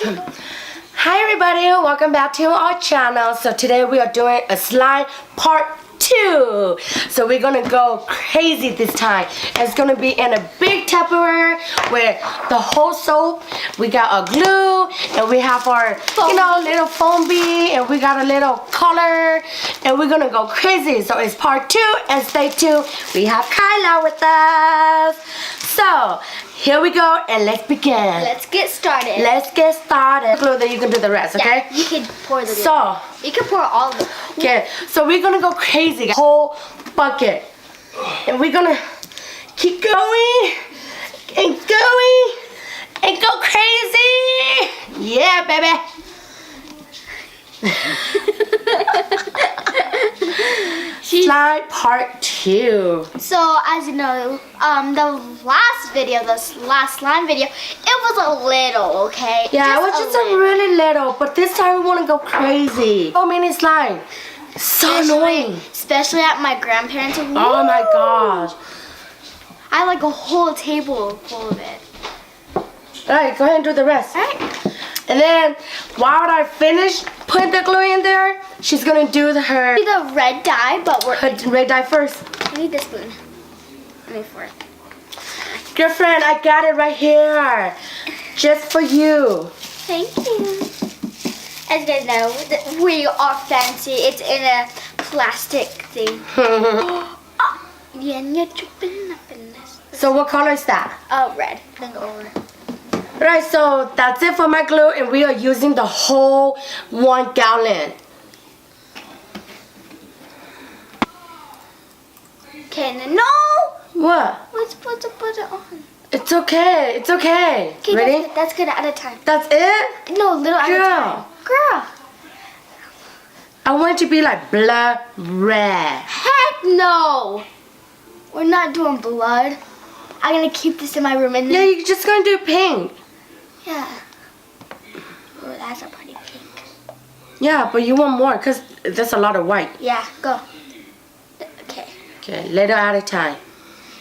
Hi everybody, welcome back to our channel. So today we are doing a slime part 2. So we're gonna go crazy this time. It's gonna be in a big Tupperware with the whole soap. We got our glue and we have our little foam bee, and we got a little color, and we're gonna go crazy. So it's part 2, and stay tuned. We have Kyla with us. So here we go, and let's begin. Let's get started. Let's get started. Glue, then you can do the rest, okay? Yeah, you can pour the glue. So you can pour all of it. okay, so we're gonna go crazy. Whole bucket. And we're gonna keep going and going and go crazy. Yeah, baby. Slime part 2. So as you know, the last video, this last slime video, it was a little, okay? Yeah, it was just a really little, but this time we wanna go crazy. So many slime. So annoying. Especially at my grandparents' house. Oh my gosh. I have like a whole table full of it. Alright, go ahead and do the rest. Alright. And then while I finish putting the glue in there, she's gonna do her The red dye, but we're red dye first. I need this spoon. I need for it. Girlfriend, I got it right here. Just for you. Thank you. As you guys know, we are fancy. It's in a plastic thing. Yeah, and you're tripping up in this. So what color is that? Oh, red. Then go over. Right, so that's it for my glue, and we are using the whole 1 gallon. Okay, no! What? We're supposed to put it on. It's okay. It's okay. Okay, Ready? That's good at a time. That's it? No, little at a Girl. time. Girl. I want it to be like blood red. Heck no! We're not doing blood. I'm gonna keep this in my room and Yeah, you're just gonna do pink. yeah. Oh, that's a pretty pink. Yeah, but you want more because there's a lot of white. Yeah, go. Okay. Okay, little at a time.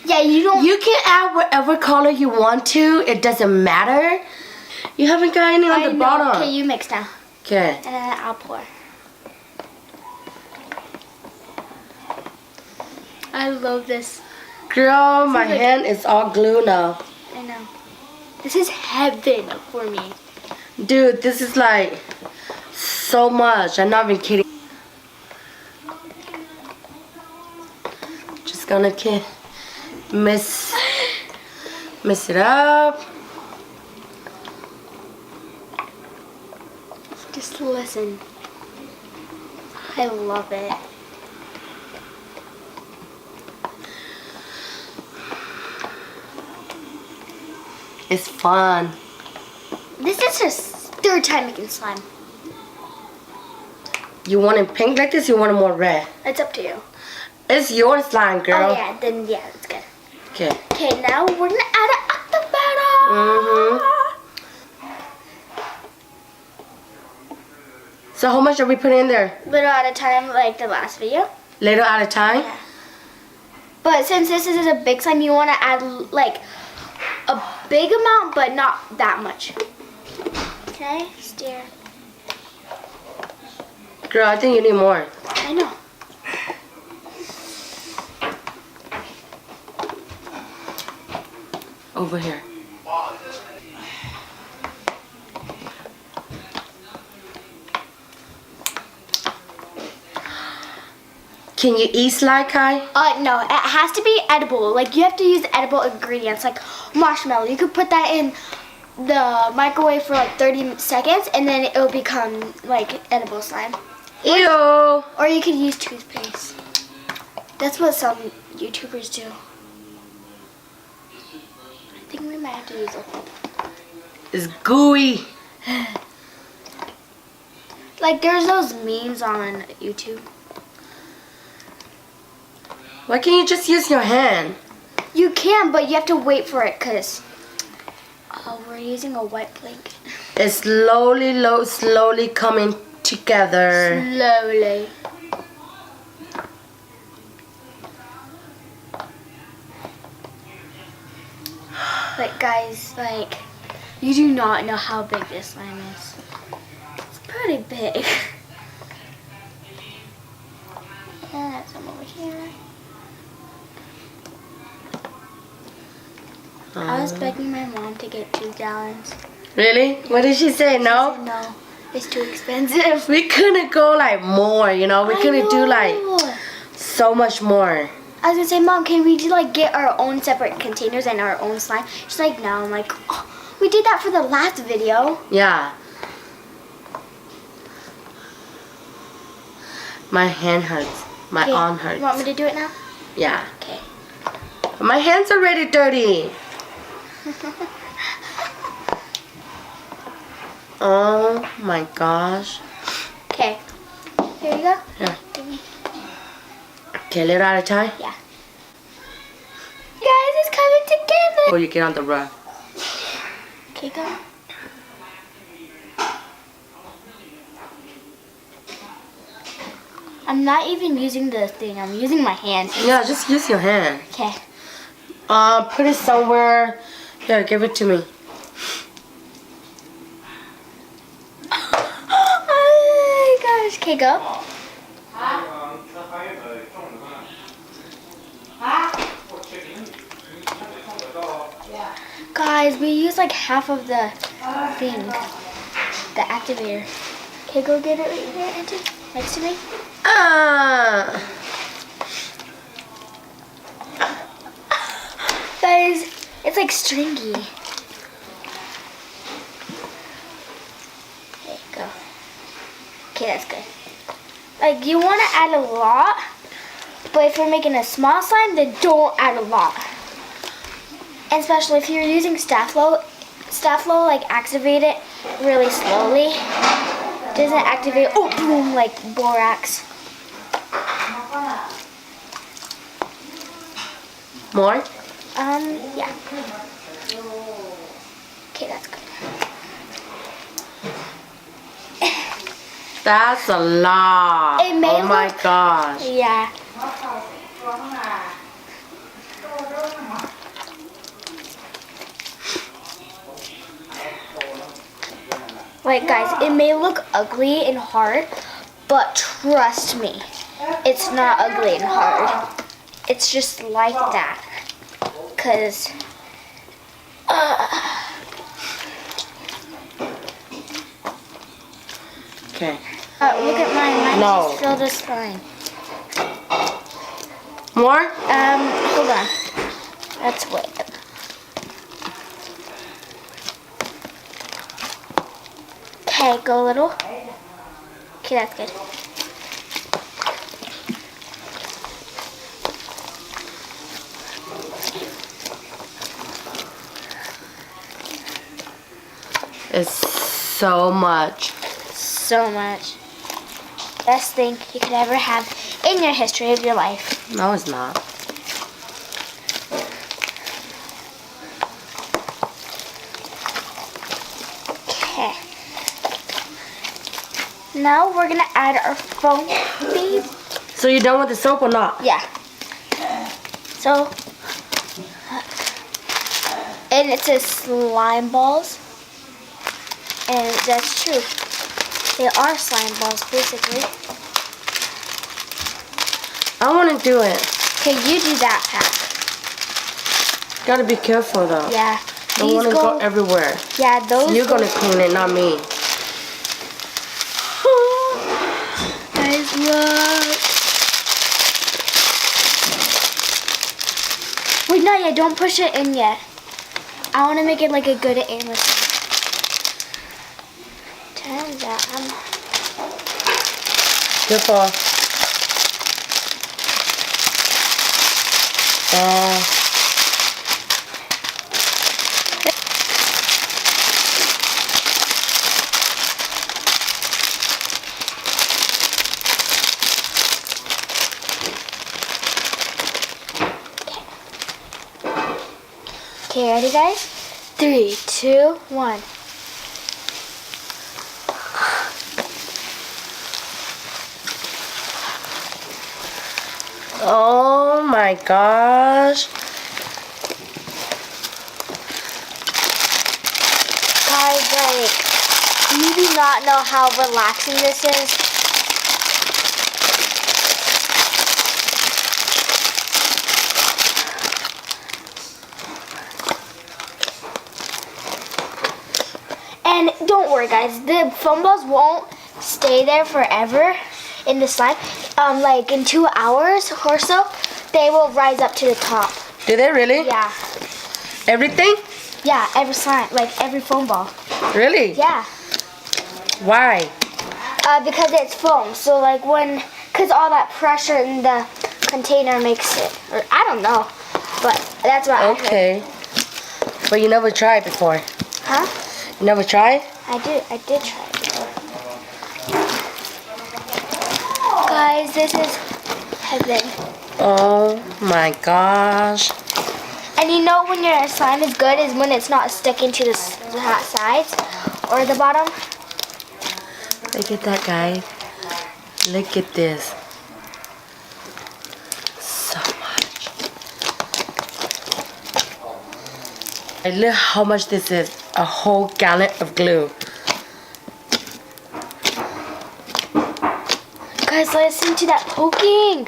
Yeah, you don't. You can add whatever color you want to. It doesn't matter. You haven't got any on the bottom. Okay, you mix now. Okay. And then I'll pour. I love this. Girl, my like- hand is all glue now. I know. This is heaven for me. Dude, this is like so much. I'm not even kidding. Just gonna mix it up. Just listen. I love it. It's fun. This is just 3rd time making slime. You want it pink like this? You want it more red? It's up to you. It's your slime, girl. Oh yeah, then yeah, that's good. Okay. Okay, now we're gonna add it at the bottom. So how much are we putting in there? Little at a time, like the last video. Little at a time? Yeah. But since this is a big slime, you want to add like a big amount, but not that much. Okay, stir. Girl, I think you need more. I know. Over here. Can you eat slime, Kai? No, it has to be edible. Like you have to use edible ingredients, like marshmallow. You could put that in the microwave for like 30 seconds, and then it will become like edible slime. Ew. Or you could use toothpaste. That's what some YouTubers do. I think we might have to use it. It's gooey. Like there's those memes on YouTube. Why can't you just use your hand? You can, but you have to wait for it because we're using a wet blanket. It's slowly coming together. Slowly. Like guys, like You do not know how big this slime is. It's pretty big. And that's some over here. I was begging my mom to get 2 gallons. Really? What did she say? No? No, it's too expensive. We couldn't go like more, you know? We couldn't do like know. so much more. I was gonna say, Mom, can we do like get our own separate containers and our own slime? She's like, no. I'm like, oh, we did that for the last video. Yeah. My hand hurts. My Okay, arm hurts. You want me to do it now? Yeah. Okay. My hands are already dirty. Oh my gosh. Okay. Here you go. Yeah. Give me. Okay, little at a time. Yeah. Guys, it's coming together. Before you get on the rug. Okay, go. I'm not even using the thing. I'm using my hands. Yeah, just use your hand. Okay. Put it somewhere. Here, give it to me. Oh my gosh. Okay, go. Guys, we use like half of the thing. The activator. Okay, go get it right here, Auntie. Next to me. Guys, it's like stringy. Okay, go. Okay, that's good. Like, you want to add a lot, but if you're making a small slime, then don't add a lot. And especially if you're using Stafflow, like, activate it really slowly. Doesn't activate, oh, boom, like borax. More? Yeah. Okay, that's good. That's a lot. It may Oh my look- gosh. Yeah. Like, guys, it may look ugly and hard, but trust me, it's not ugly and hard. It's just like that. Cause Okay. look at mine. Mine No. just filled with slime. More? Hold on. Let's wait. Okay, go a little. Okay, that's good. It's so much. So much. Best thing you could ever have in your history of your life. No, it's not. Okay. Now we're gonna add our foam beads. So you're done with the soap or not? Yeah. So, and it says slime balls. And that's true. They are slime balls, basically. I want to do it. Okay, you do that pack. Gotta be careful though. Yeah. Don't want to go everywhere. Yeah, those. You're gonna clean it, not me. Guys, look. Wait, not yet. Don't push it in yet. I want to make it like a good aimless. Turns out I'm. Careful. Okay, ready, guys? 3, 2, 1. Oh my gosh. like, you do not know how relaxing this is. And don't worry, guys, the foam balls won't stay there forever in the slime. Like in 2 hours or so, they will rise up to the top. Do they really? Yeah. Everything? Yeah, every slime, like every foam ball. Really? Yeah. Why? Because it's foam. So like because all that pressure in the container makes it, or I don't know, but that's what I heard. Okay. But you never tried before. Huh? You never tried? I did try it before. Guys, this is heaven. Oh my gosh. And you know when your slime is good is when it's not sticking to the sides or the bottom. Look at that, guys. Look at this. So much. And look how much this is. A whole gallon of glue. Guys, listen to that poking.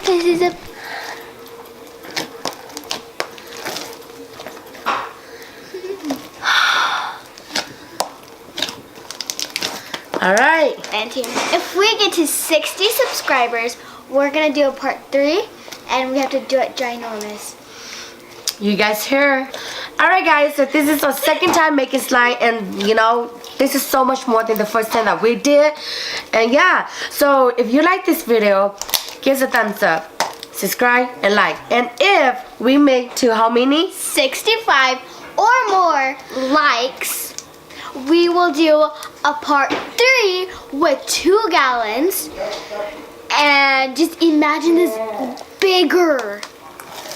This is a... All right. And here. If we get to 60 subscribers, we're going to do a part 3. And we have to do it ginormous. You guys hear? Alright guys, so this is our second time making slime, and you know, this is so much more than the first time that we did. And yeah, so if you like this video, give us a thumbs up, subscribe and like. And if we make to how many? 65 or more likes, we will do a part 3 with 2 gallons. And just imagine this bigger.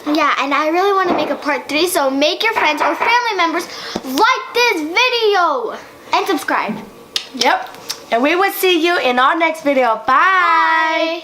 Yeah, and I really want to make a part 3, so make your friends or family members like this video and subscribe. Yep. And we will see you in our next video. Bye. Bye.